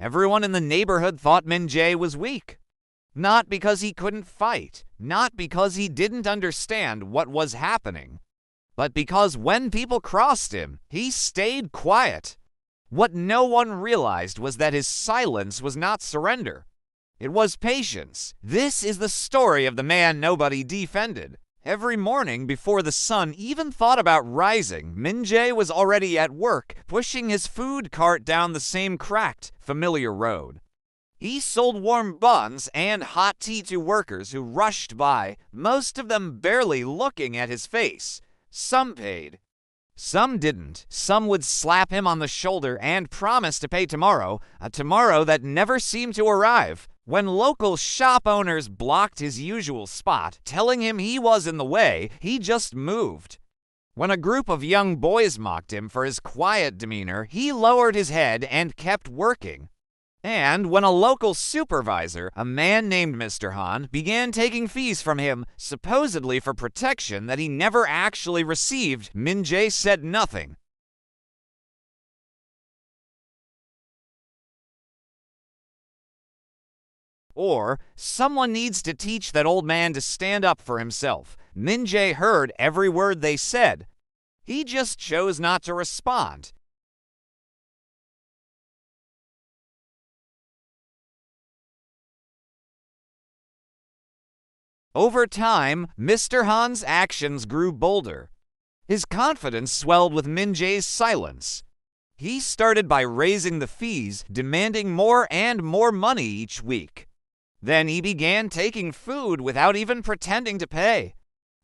Everyone in the neighborhood thought Min-jae was weak. Not because he couldn't fight, not because he didn't understand what was happening, but because when people crossed him, he stayed quiet. What no one realized was that his silence was not surrender. It was patience. This is the story of the man nobody defended. Every morning before the sun even thought about rising, Min-jae was already at work, pushing his food cart down the same cracked, familiar road. He sold warm buns and hot tea to workers who rushed by, most of them barely looking at his face. Some paid. Some didn't. Some would slap him on the shoulder and promise to pay tomorrow, a tomorrow that never seemed to arrive. When local shop owners blocked his usual spot, telling him he was in the way, he just moved. When a group of young boys mocked him for his quiet demeanor, he lowered his head and kept working. And when a local supervisor, a man named Mr. Han, began taking fees from him, supposedly for protection that he never actually received, Min-jae said nothing. Or, someone needs to teach that old man to stand up for himself. Min-jae heard every word they said. He just chose not to respond. Over time, Mr. Han's actions grew bolder. His confidence swelled with Min-jae's silence. He started by raising the fees, demanding more and more money each week. Then he began taking food without even pretending to pay.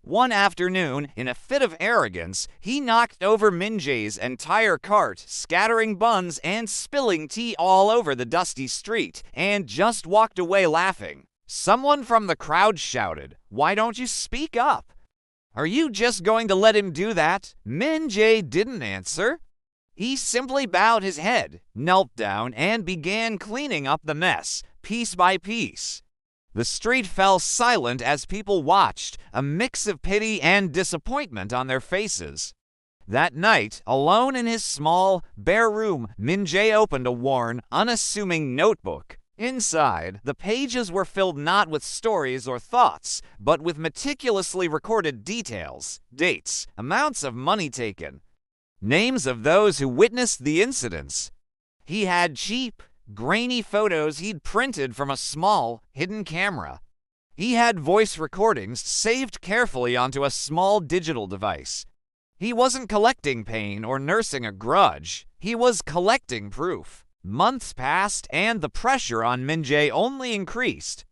One afternoon, in a fit of arrogance, he knocked over Min-jae's entire cart, scattering buns and spilling tea all over the dusty street, and just walked away laughing. Someone from the crowd shouted, "Why don't you speak up? Are you just going to let him do that?" Min-jae didn't answer. He simply bowed his head, knelt down, and began cleaning up the mess, piece by piece. The street fell silent as people watched, a mix of pity and disappointment on their faces. That night, alone in his small, bare room, Min-jae opened a worn, unassuming notebook. Inside, the pages were filled not with stories or thoughts, but with meticulously recorded details, dates, amounts of money taken, names of those who witnessed the incidents. He had cheap, grainy photos he'd printed from a small, hidden camera. He had voice recordings saved carefully onto a small digital device. He wasn't collecting pain or nursing a grudge. He was collecting proof. Months passed, and the pressure on Min-jae only increased.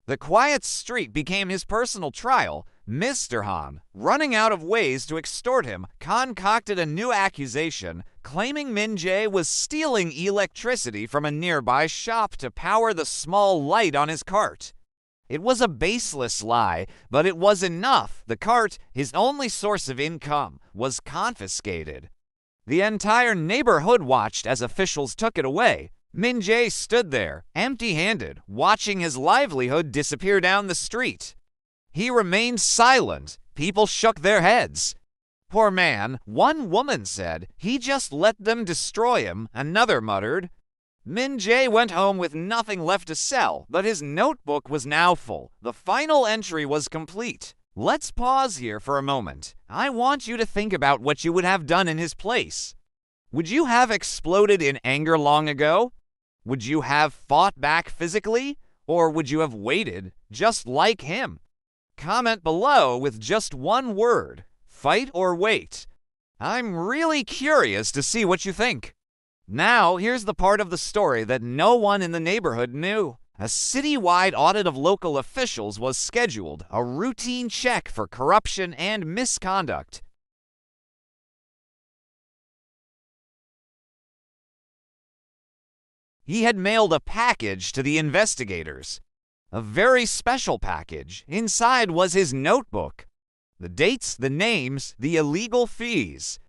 The quiet street became his personal trial. Mr. Han, running out of ways to extort him, concocted a new accusation, claiming Min-jae was stealing electricity from a nearby shop to power the small light on his cart. It was a baseless lie, but it was enough. The cart, his only source of income, was confiscated. The entire neighborhood watched as officials took it away. Min-jae stood there, empty-handed, watching his livelihood disappear down the street. He remained silent. People shook their heads. "Poor man," one woman said. "He just let them destroy him," another muttered. Min-jae went home with nothing left to sell, but his notebook was now full. The final entry was complete. Let's pause here for a moment. I want you to think about what you would have done in his place. Would you have exploded in anger long ago? Would you have fought back physically? Or would you have waited, just like him? Comment below with just one word: fight or wait. I'm really curious to see what you think. Now, here's the part of the story that no one in the neighborhood knew. A citywide audit of local officials was scheduled, a routine check for corruption and misconduct. He had mailed a package to the investigators. A very special package. Inside was his notebook. The dates, the names, the illegal fees.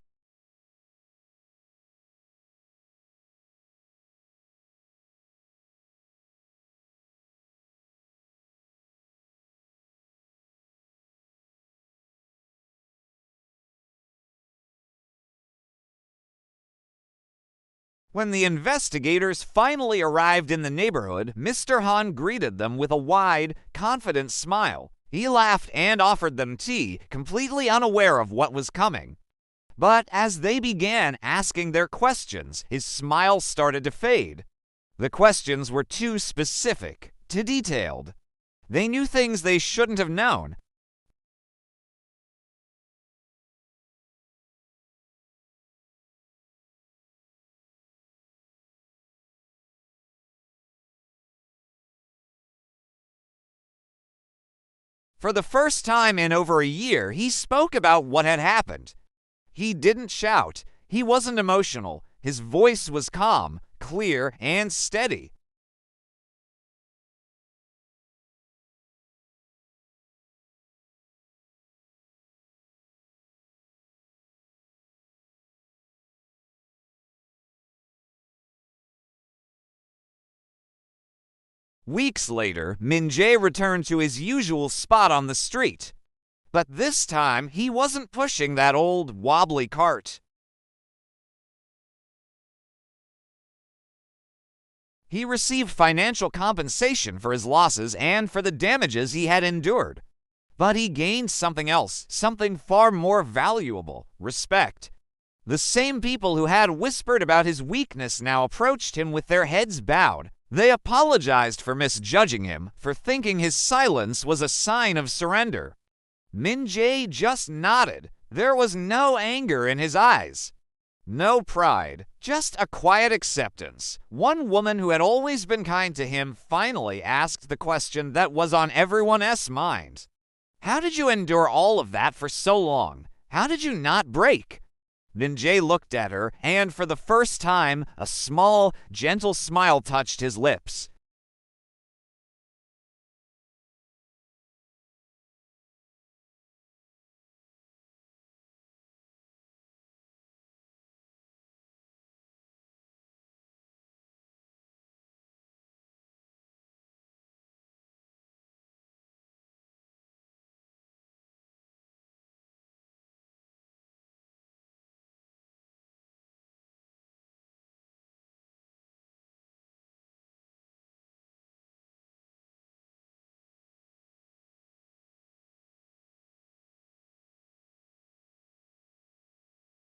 When the investigators finally arrived in the neighborhood, Mr. Han greeted them with a wide, confident smile. He laughed and offered them tea, completely unaware of what was coming. But as they began asking their questions, his smile started to fade. The questions were too specific, too detailed. They knew things they shouldn't have known. For the first time in over a year, he spoke about what had happened. He didn't shout. He wasn't emotional. His voice was calm, clear, and steady. Weeks later, Min-jae returned to his usual spot on the street. But this time, he wasn't pushing that old, wobbly cart. He received financial compensation for his losses and for the damages he had endured. But he gained something else, something far more valuable: respect. The same people who had whispered about his weakness now approached him with their heads bowed. They apologized for misjudging him, for thinking his silence was a sign of surrender. Min-jae just nodded. There was no anger in his eyes. No pride, just a quiet acceptance. One woman who had always been kind to him finally asked the question that was on everyone else's mind. How did you endure all of that for so long? How did you not break? Min-jae looked at her, and for the first time, a small, gentle smile touched his lips.